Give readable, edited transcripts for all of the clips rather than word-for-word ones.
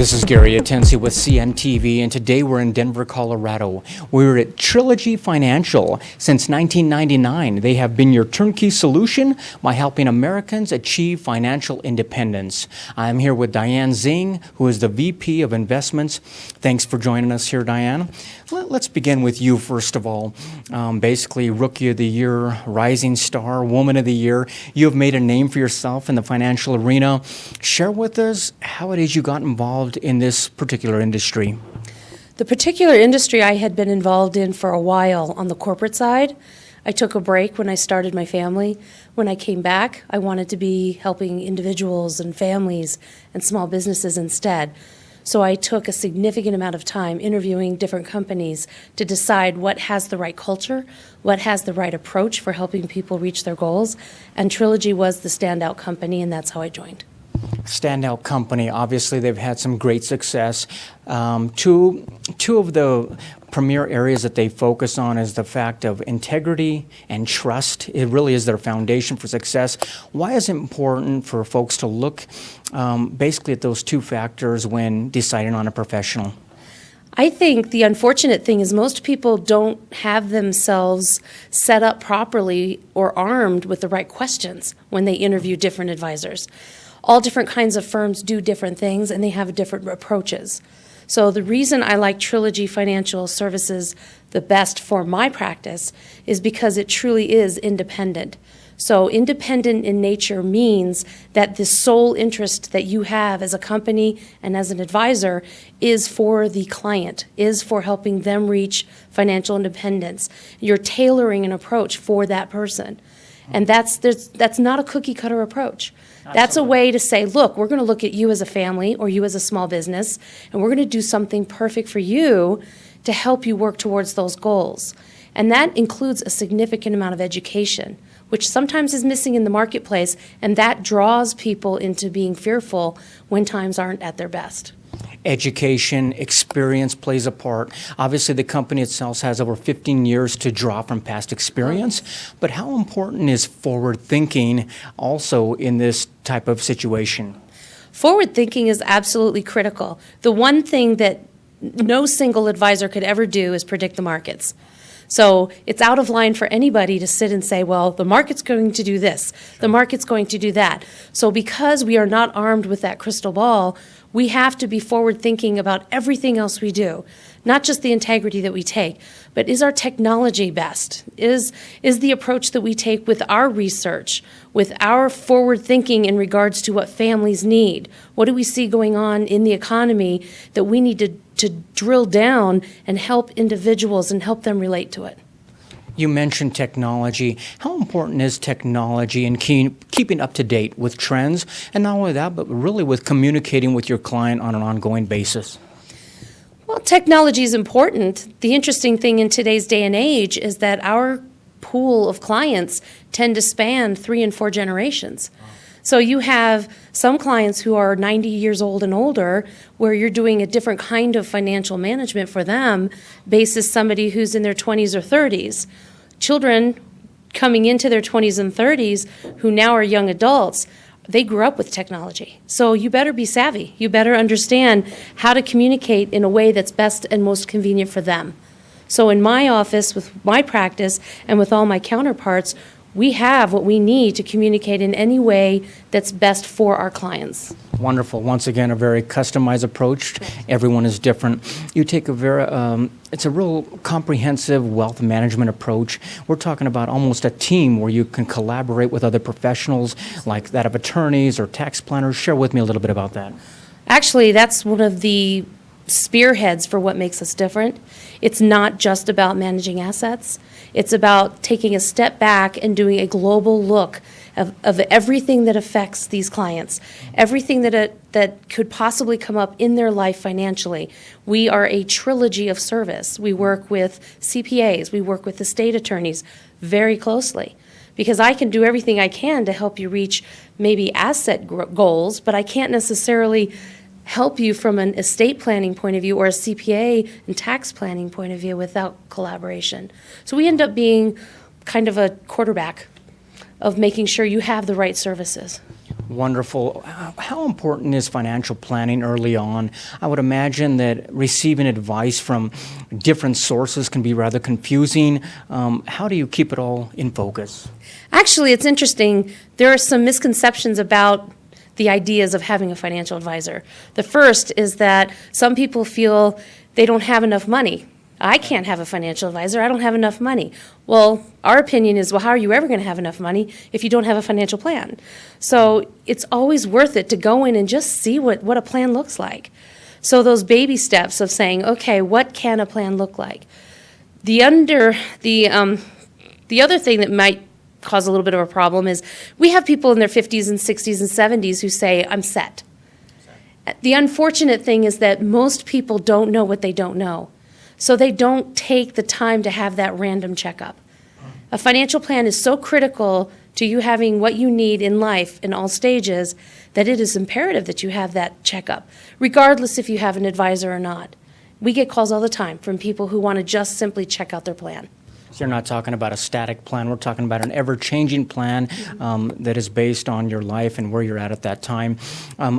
This is Gary Atensi with CNTV, and today we're in Denver, Colorado. We're at Trilogy Financial. Since 1999, they have been your turnkey solution by helping Americans achieve financial independence. I'm here with Diane Zing, who is the VP of Investments. Thanks for joining us here, Diane. Let's begin with you, first of all. Basically, Rookie of the Year, Rising Star, Woman of the Year. You have made a name for yourself in the financial arena. Share with us how it is you got involved in this particular industry. The particular industry I had been involved in for a while on the corporate side. I took a break when I started my family. When I came back, I wanted to be helping individuals and families and small businesses instead. So I took a significant amount of time interviewing different companies to decide what has the right culture, what has the right approach for helping people reach their goals, and Trilogy was the standout company, and that's how I joined. Standout company. Obviously, they've had some great success. Two of the premier areas that they focus on is the fact of integrity and trust. It really is their foundation for success. Why is it important for folks to look basically at those two factors when deciding on a professional? I think the unfortunate thing is most people don't have themselves set up properly or armed with the right questions when they interview different advisors. All different kinds of firms do different things, and they have different approaches. So the reason I like Trilogy Financial Services the best for my practice is because it truly is independent. So independent in nature means that the sole interest that you have as a company and as an advisor is for the client, is for helping them reach financial independence. You're tailoring an approach for that person. And that's not a cookie-cutter approach. Absolutely. That's a way to say, look, we're going to look at you as a family or you as a small business, and we're going to do something perfect for you to help you work towards those goals. And that includes a significant amount of education, which sometimes is missing in the marketplace, and that draws people into being fearful when times aren't at their best. Education, experience plays a part. Obviously, the company itself has over 15 years to draw from past experience, but how important is forward thinking also in this type of situation? Forward thinking is absolutely critical. The one thing that no single advisor could ever do is predict the markets. So it's out of line for anybody to sit and say, well, the market's going to do this, the market's going to do that. So because we are not armed with that crystal ball, we have to be forward thinking about everything else we do, not just the integrity that we take, but is our technology best? Is the approach that we take with our research, with our forward thinking in regards to what families need? What do we see going on in the economy that we need to drill down and help individuals and help them relate to it? You mentioned technology. How important is technology in keeping up to date with trends? And not only that, but really with communicating with your client on an ongoing basis? Well, technology is important. The interesting thing in today's day and age is that our pool of clients tend to span 3 and 4 generations. So you have some clients who are 90 years old and older where you're doing a different kind of financial management for them versus somebody who's in their 20s or 30s. Children coming into their 20s and 30s who now are young adults, they grew up with technology. So you better be savvy. You better understand how to communicate in a way that's best and most convenient for them. So in my office, with my practice, and with all my counterparts, we have what we need to communicate in any way that's best for our clients. Wonderful. Once again, a very customized approach. Everyone is different. You take a very, it's a real comprehensive wealth management approach. We're talking about almost a team where you can collaborate with other professionals like that of attorneys or tax planners. Share with me a little bit about that. Actually, that's one of the spearheads for what makes us different. It's not just about managing assets. It's about taking a step back and doing a global look of everything that affects these clients, everything that could possibly come up in their life financially. We are a trilogy of service. We work with CPAs, we work with estate attorneys very closely, because I can do everything I can to help you reach maybe asset goals, but I can't necessarily help you from an estate planning point of view or a CPA and tax planning point of view without collaboration. So we end up being kind of a quarterback of making sure you have the right services. Wonderful. How important is financial planning early on? I would imagine that receiving advice from different sources can be rather confusing. How do you keep it all in focus? Actually, it's interesting. There are some misconceptions about the ideas of having a financial advisor. The first is that some people feel they don't have enough money. I can't have a financial advisor. I don't have enough money. Well, our opinion is, well, how are you ever going to have enough money if you don't have a financial plan? So it's always worth it to go in and just see what a plan looks like. So those baby steps of saying, okay, what can a plan look like? The other thing that might cause a little bit of a problem is we have people in their 50s and 60s and 70s who say, I'm set. The unfortunate thing is that most people don't know what they don't know. So they don't take the time to have that random checkup. A financial plan is so critical to you having what you need in life in all stages that it is imperative that you have that checkup, regardless if you have an advisor or not. We get calls all the time from people who want to just simply check out their plan. So you're not talking about a static plan. We're talking about an ever-changing plan that is based on your life and where you're at that time.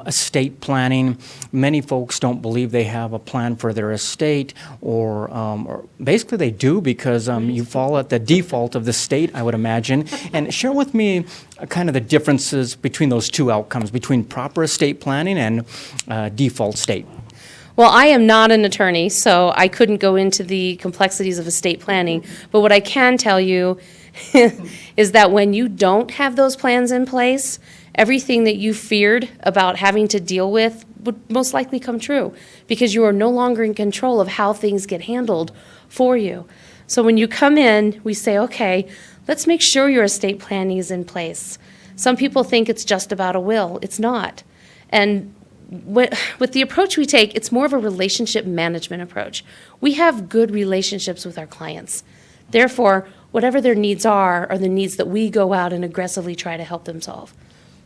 Estate planning. Many folks don't believe they have a plan for their estate, or basically they do because you fall at the default of the state, I would imagine. And share with me kind of the differences between those two outcomes, between proper estate planning and default state. Well, I am not an attorney, so I couldn't go into the complexities of estate planning. But what I can tell you is that when you don't have those plans in place, everything that you feared about having to deal with would most likely come true because you are no longer in control of how things get handled for you. So when you come in, we say, okay, let's make sure your estate planning is in place. Some people think it's just about a will. It's not. And with the approach we take, it's more of a relationship management approach. We have good relationships with our clients. Therefore, whatever their needs are the needs that we go out and aggressively try to help them solve.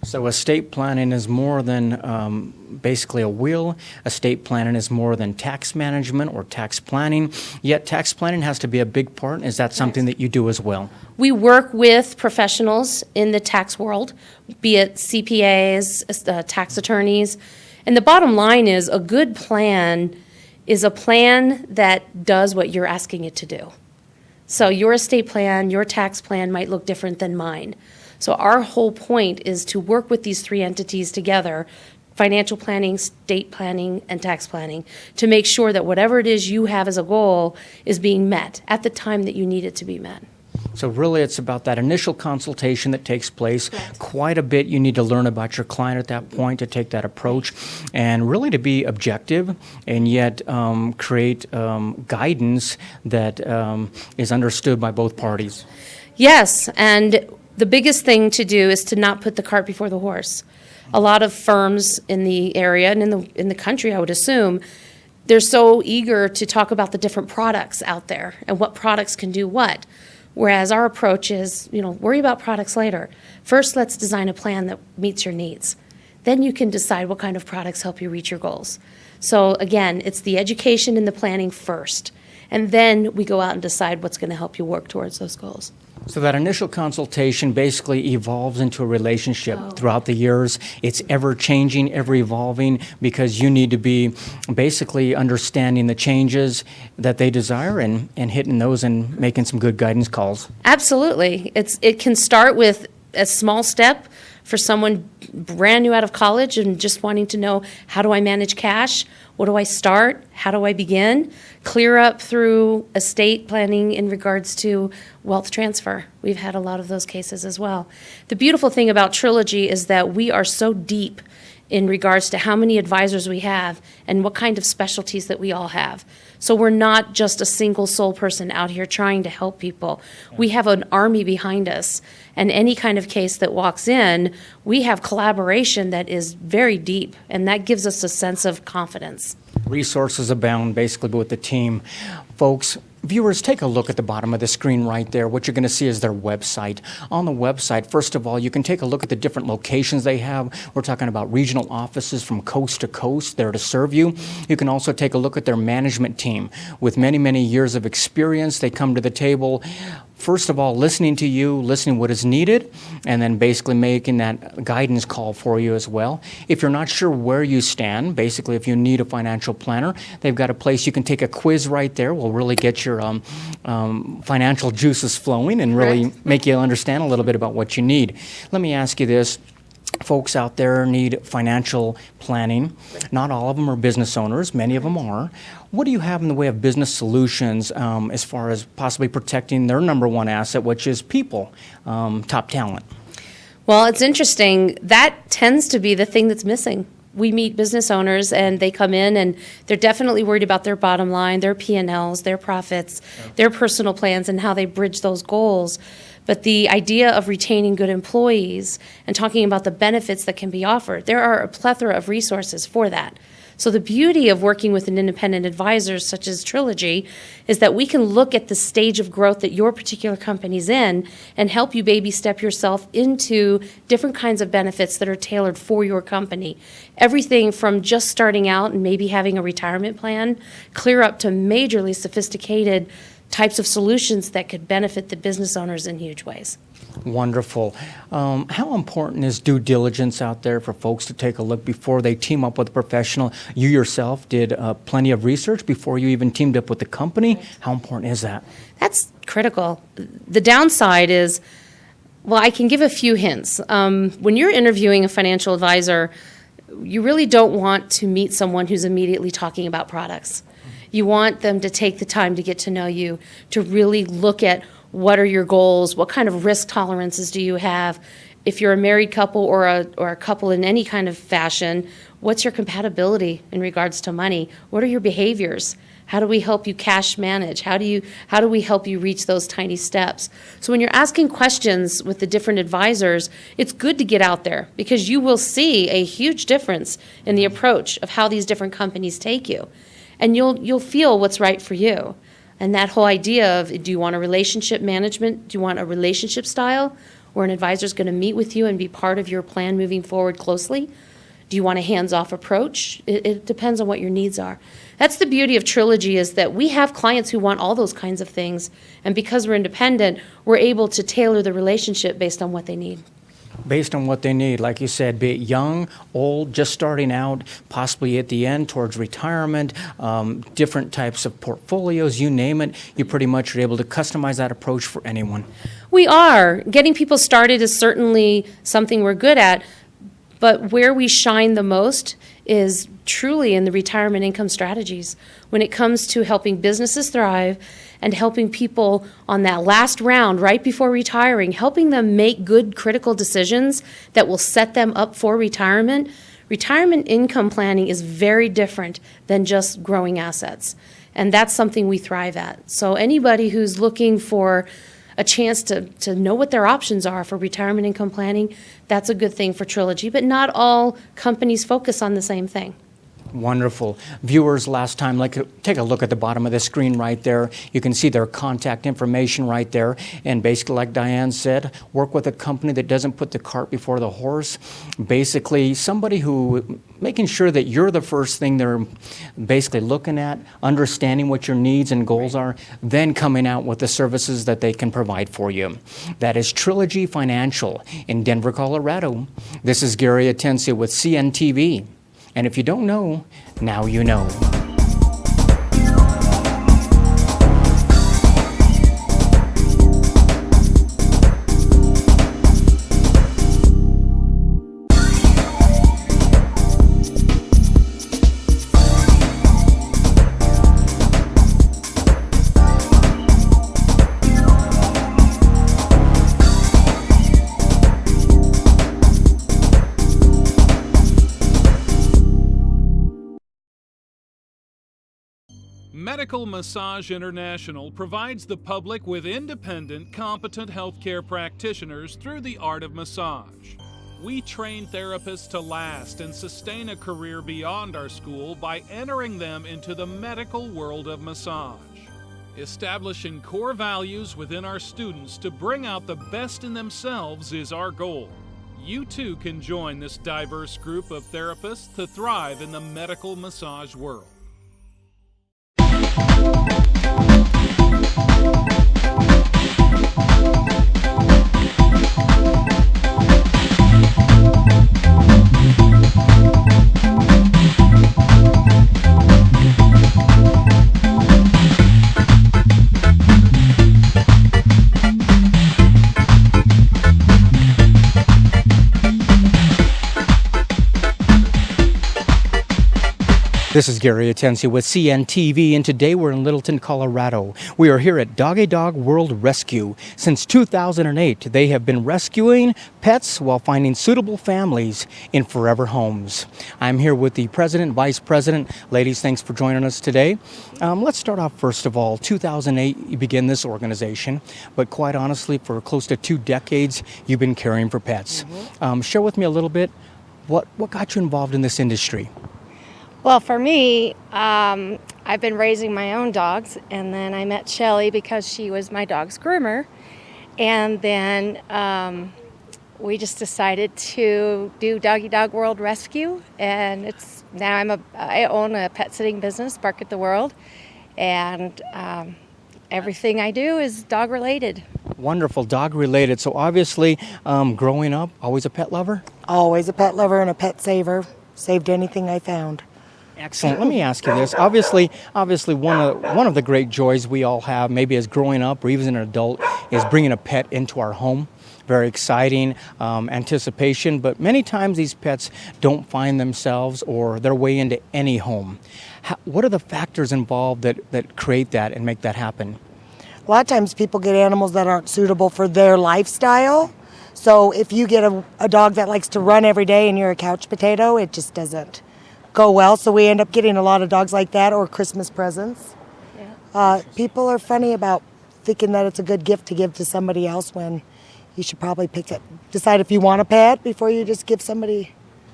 So estate planning is more than basically a will. Estate planning is more than tax management or tax planning. Yet tax planning has to be a big part. Is that something that you do as well? We work with professionals in the tax world, be it CPAs, tax attorneys. And the bottom line is a good plan is a plan that does what you're asking it to do. So your estate plan, your tax plan might look different than mine. So our whole point is to work with these three entities together, financial planning, estate planning, and tax planning, to make sure that whatever it is you have as a goal is being met at the time that you need it to be met. So really it's about that initial consultation that takes place. Correct. Quite a bit you need to learn about your client at that point to take that approach and really to be objective and yet create guidance that is understood by both parties. Yes, and the biggest thing to do is to not put the cart before the horse. A lot of firms in the area and in the country, I would assume, they're so eager to talk about the different products out there and what products can do what. Whereas our approach is, worry about products later. First, let's design a plan that meets your needs. Then you can decide what kind of products help you reach your goals. So again, it's the education and the planning first. And then we go out and decide what's going to help you work towards those goals. So that initial consultation basically evolves into a relationship throughout the years. It's ever changing, ever evolving, because you need to be basically understanding the changes that they desire and hitting those and making some good guidance calls. Absolutely. It can start with a small step for someone brand new out of college and just wanting to know, how do I manage cash? What do I start? How do I begin? Clear up through estate planning in regards to wealth transfer. We've had a lot of those cases as well. The beautiful thing about Trilogy is that we are so deep in regards to how many advisors we have and what kind of specialties that we all have. So we're not just a single sole person out here trying to help people. We have an army behind us, and any kind of case that walks in, we have collaboration that is very deep, and that gives us a sense of confidence. Resources abound basically with the team. Folks, viewers, take a look at the bottom of the screen right there. What you're going to see is their website. On the website, first of all, you can take a look at the different locations they have. We're talking about regional offices from coast to coast there to serve you. You can also take a look at their management team. With many, many years of experience, they come to the table first of all, listening to you, listening what is needed, and then basically making that guidance call for you as well. If you're not sure where you stand, basically if you need a financial planner, they've got a place you can take a quiz right there. Will really get your financial juices flowing and really make you understand a little bit about what you need. Let me ask you this. Folks out there need financial planning. Not all of them are business owners. Many of them are. What do you have in the way of business solutions as far as possibly protecting their number one asset, which is people, top talent? Well, it's interesting. That tends to be the thing that's missing. We meet business owners and they come in and they're definitely worried about their bottom line, their P&Ls, their profits, their personal plans, and how they bridge those goals. But the idea of retaining good employees and talking about the benefits that can be offered, there are a plethora of resources for that. So the beauty of working with an independent advisor such as Trilogy is that we can look at the stage of growth that your particular company's in and help you baby step yourself into different kinds of benefits that are tailored for your company. Everything from just starting out and maybe having a retirement plan, clear up to majorly sophisticated types of solutions that could benefit the business owners in huge ways. Wonderful. How important is due diligence out there for folks to take a look before they team up with a professional? You yourself did plenty of research before you even teamed up with the company. How important is that? That's critical. The downside is, well, I can give a few hints. When you're interviewing a financial advisor, you really don't want to meet someone who's immediately talking about products. You want them to take the time to get to know you, to really look at what are your goals, what kind of risk tolerances do you have. If you're a married couple or a couple in any kind of fashion, what's your compatibility in regards to money? What are your behaviors? How do we help you cash manage? How do we help you reach those tiny steps? So when you're asking questions with the different advisors, it's good to get out there because you will see a huge difference in the approach of how these different companies take you. And you'll feel what's right for you. And that whole idea of, do you want a relationship management? Do you want a relationship style where an advisor is going to meet with you and be part of your plan moving forward closely? Do you want a hands-off approach? It depends on what your needs are. That's the beauty of Trilogy, is that we have clients who want all those kinds of things. And because we're independent, we're able to tailor the relationship based on what they need. Based on what they need, like you said, be it young, old, just starting out, possibly at the end towards retirement, different types of portfolios, you name it, you pretty much are able to customize that approach for anyone. We are. Getting people started is certainly something we're good at, but where we shine the most is truly in the retirement income strategies. When it comes to helping businesses thrive and helping people on that last round right before retiring, helping them make good critical decisions that will set them up for retirement, retirement income planning is very different than just growing assets. And that's something we thrive at. So anybody who's looking for a chance to know what their options are for retirement income planning, that's a good thing for Trilogy. But not all companies focus on the same thing. Wonderful. Viewers, last time, take a look at the bottom of the screen right there. You can see their contact information right there. And basically, like Diane said, work with a company that doesn't put the cart before the horse. Basically, somebody who, making sure that you're the first thing they're basically looking at, understanding what your needs and goals are, then coming out with the services that they can provide for you. That is Trilogy Financial in Denver, Colorado. This is Gary Atencia with CNTV. And if you don't know, now you know. Medical Massage International provides the public with independent, competent healthcare practitioners through the art of massage. We train therapists to last and sustain a career beyond our school by entering them into the medical world of massage. Establishing core values within our students to bring out the best in themselves is our goal. You too can join this diverse group of therapists to thrive in the medical massage world. This is Gary Atensi with CNTV, and today we're in Littleton, Colorado. We are here at Dog A Dog World Rescue. Since 2008, they have been rescuing pets while finding suitable families in forever homes. I'm here with the president, vice president. Ladies, thanks for joining us today. Let's start off first of all. 2008, you began this organization, but quite honestly, for close to 2 decades, you've been caring for pets. Share with me a little bit, what got you involved in this industry? Well, for me, I've been raising my own dogs, and then I met Shelly because she was my dog's groomer, and then we just decided to do Doggy Dog World Rescue, and it's now I own a pet sitting business, Bark at the World, and everything I do is dog related. Wonderful, dog related. So obviously, growing up, always a pet lover? Always a pet lover and a pet saver. Saved anything I found. Excellent. Let me ask you this. Obviously, one of the great joys we all have, maybe as growing up or even as an adult, is bringing a pet into our home. Very exciting, anticipation, but many times these pets don't find themselves or their way into any home. What are the factors involved that create that and make that happen? A lot of times people get animals that aren't suitable for their lifestyle. So if you get a dog that likes to run every day and you're a couch potato, it just doesn't go well. So we end up getting a lot of dogs like that, or Christmas presents. Yeah. People are funny about thinking that it's a good gift to give to somebody else when you should probably decide if you want a pet before you just give somebody.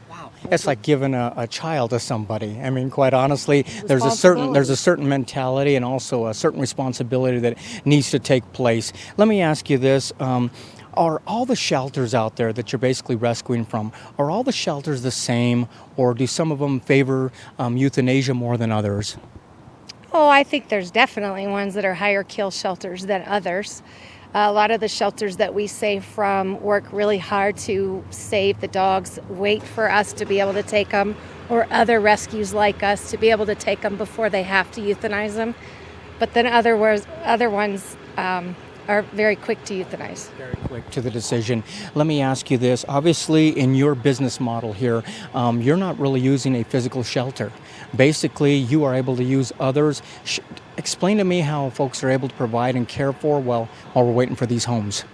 Wow, it's like giving a child to somebody. I mean, quite honestly, there's a certain mentality and also a certain responsibility that needs to take place. Let me ask you this. Are all the shelters out there that you're basically rescuing from, are all the shelters the same, or do some of them favor euthanasia more than others? Oh, I think there's definitely ones that are higher kill shelters than others. A lot of the shelters that we save from work really hard to save the dogs, wait for us to be able to take them, or other rescues like us to be able to take them before they have to euthanize them. But then other ones are very quick to euthanize. Very quick to the decision. Let me ask you this. Obviously, in your business model here, you're not really using a physical shelter. Basically, you are able to use others. Explain to me how folks are able to provide and care for while we're waiting for these homes.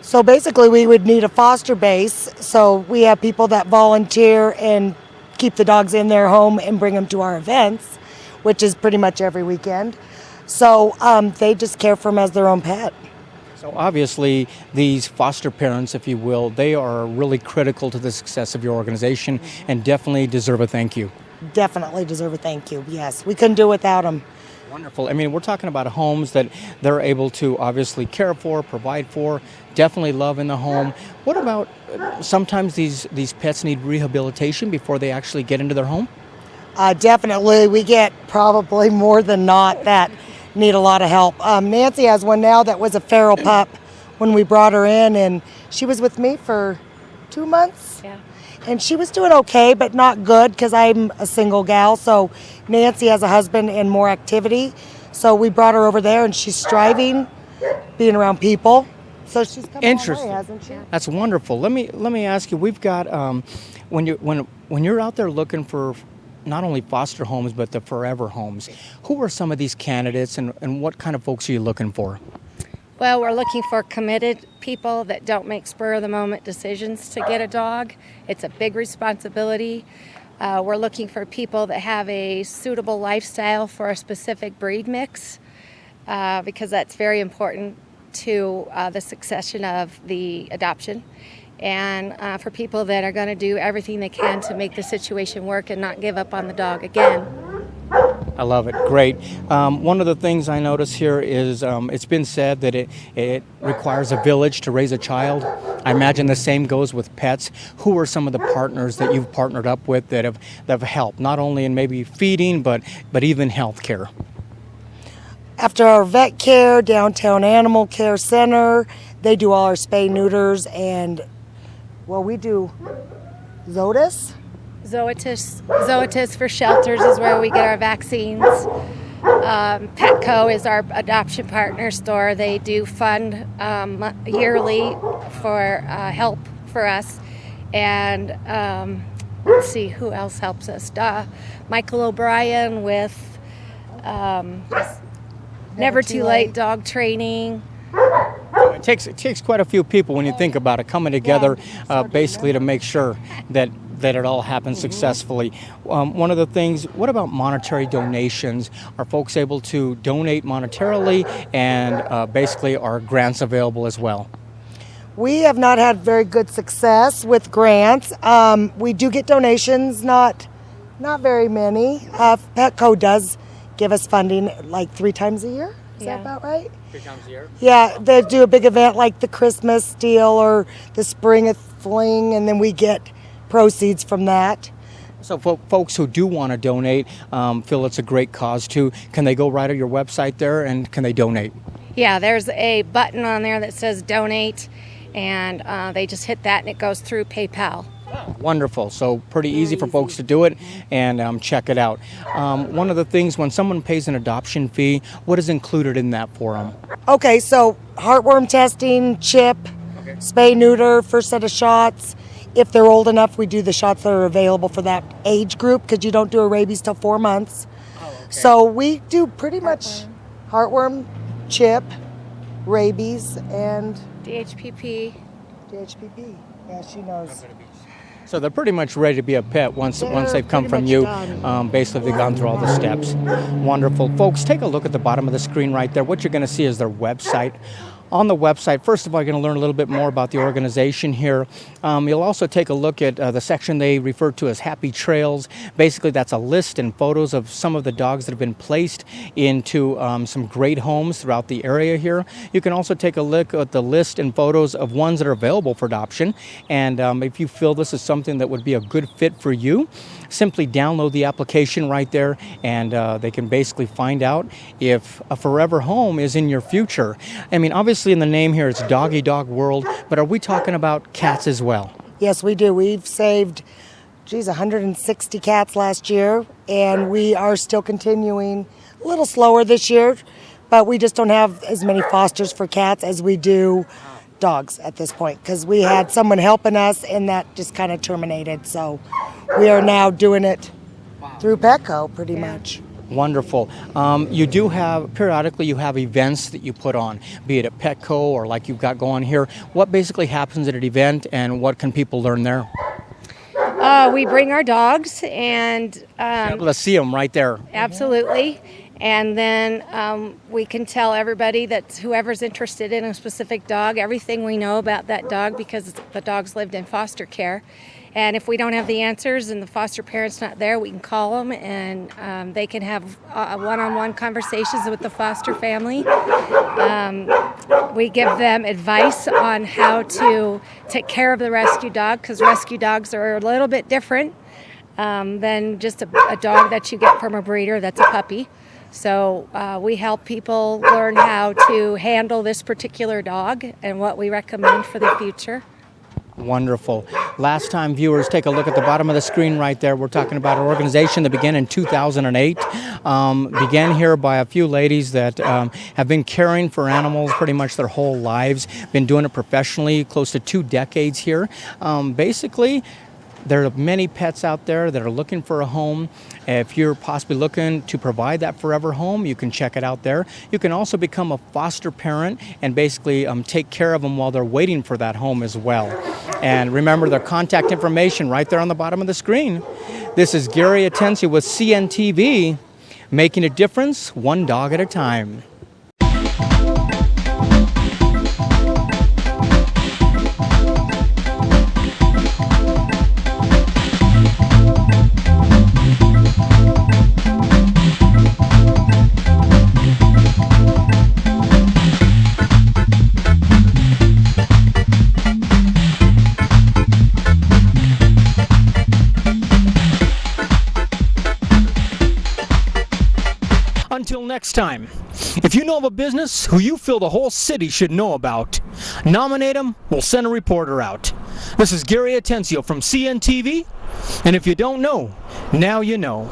So basically we would need a foster base. So we have people that volunteer and keep the dogs in their home and bring them to our events, which is pretty much every weekend. So they just care for them as their own pet. So obviously, these foster parents, if you will, they are really critical to the success of your organization and definitely deserve a thank you. Definitely deserve a thank you, yes. We couldn't do without them. Wonderful. I mean, we're talking about homes that they're able to obviously care for, provide for, definitely love in the home. What about sometimes these pets need rehabilitation before they actually get into their home? Definitely. We get probably more than not that need a lot of help. Nancy has one now that was a feral pup when we brought her in, and she was with me for 2 months. Yeah. And she was doing okay, but not good because I'm a single gal. So Nancy has a husband and more activity. So we brought her over there, and she's striving, being around people. So she's come a long way, hasn't she? That's wonderful. Let me ask you. We've got when you're out there looking for not only foster homes but the forever homes, who are some of these candidates, and what kind of folks are you looking for? Well, we're looking for committed people that don't make spur-of-the-moment decisions to get a dog. It's a big responsibility. We're looking for people that have a suitable lifestyle for a specific breed mix, because that's very important to the succession of the adoption. And for people that are going to do everything they can to make the situation work and not give up on the dog again. I love it. Great. One of the things I notice here is it's been said that it requires a village to raise a child. I imagine the same goes with pets. Who are some of the partners that you've partnered up with that have helped, not only in maybe feeding, but even health care? After our vet care, Downtown Animal Care Center, they do all our spay neuters, and well, we do Zoetis. Zoetis for shelters is where we get our vaccines. Petco is our adoption partner store. They do fund yearly for help for us. And let's see, who else helps us? Michael O'Brien with Never Too Late dog training. It takes quite a few people when you think about it coming together, basically to make sure that it all happens successfully. One of the things, what about monetary donations? Are folks able to donate monetarily, and basically are grants available as well? We have not had very good success with grants. We do get donations, not very many. Petco does give us funding like 3 times a year. Is that about right? 3 times a year? Yeah, they do a big event like the Christmas deal or the Spring Fling, and then we get proceeds from that. So folks who do want to donate, feel it's a great cause too, can they go right to your website there and can they donate? Yeah, there's a button on there that says donate, and they just hit that and it goes through PayPal. Wonderful. So pretty easy for folks to do it and check it out. One of the things, when someone pays an adoption fee, what is included in that for them? Okay, so heartworm testing, chip, spay, neuter, first set of shots. If they're old enough, we do the shots that are available for that age group because you don't do a rabies till 4 months. So we do pretty much heartworm, chip, rabies, and DHPP. DHPP. Yeah, she knows. So they're pretty much ready to be a pet once they've come from you. Basically, they've gone through all the steps. Wonderful. Folks, take a look at the bottom of the screen right there. What you're going to see is their website. On the website, first of all, you're going to learn a little bit more about the organization here. You'll also take a look at the section they refer to as Happy Trails. Basically, that's a list and photos of some of the dogs that have been placed into some great homes throughout the area here. You can also take a look at the list and photos of ones that are available for adoption. And if you feel this is something that would be a good fit for you, simply download the application right there, and they can basically find out if a forever home is in your future. I mean, obviously in the name here it's Doggy Dog World, but are we talking about cats as well? Yes, we do. We've saved, 160 cats last year, and we are still continuing a little slower this year, but we just don't have as many fosters for cats as we do dogs at this point because we had someone helping us and that just kind of terminated. So we are now doing it through Petco pretty much. Wonderful. You do have, periodically you have events that you put on, be it at Petco or like you've got going here. What basically happens at an event and what can people learn there? We bring our dogs and... able to see them right there. Absolutely. And then we can tell everybody that whoever's interested in a specific dog, everything we know about that dog because the dog's lived in foster care. And if we don't have the answers and the foster parent's not there, we can call them and they can have one-on-one conversations with the foster family. We give them advice on how to take care of the rescue dog because rescue dogs are a little bit different than just a dog that you get from a breeder that's a puppy. So we help people learn how to handle this particular dog and what we recommend for the future. Wonderful. Last time viewers, take a look at the bottom of the screen right there. We're talking about an organization that began in 2008. Began here by a few ladies that have been caring for animals pretty much their whole lives. Been doing it professionally, close to 2 decades here. Basically, there are many pets out there that are looking for a home. If you're possibly looking to provide that forever home, you can check it out there. You can also become a foster parent and basically take care of them while they're waiting for that home as well. And remember their contact information right there on the bottom of the screen. This is Gary Atencio with CNTV, making a difference one dog at a time. Until next time, if you know of a business who you feel the whole city should know about, nominate them, we'll send a reporter out. This is Gary Atencio from CNTV, And if you don't know, now you know.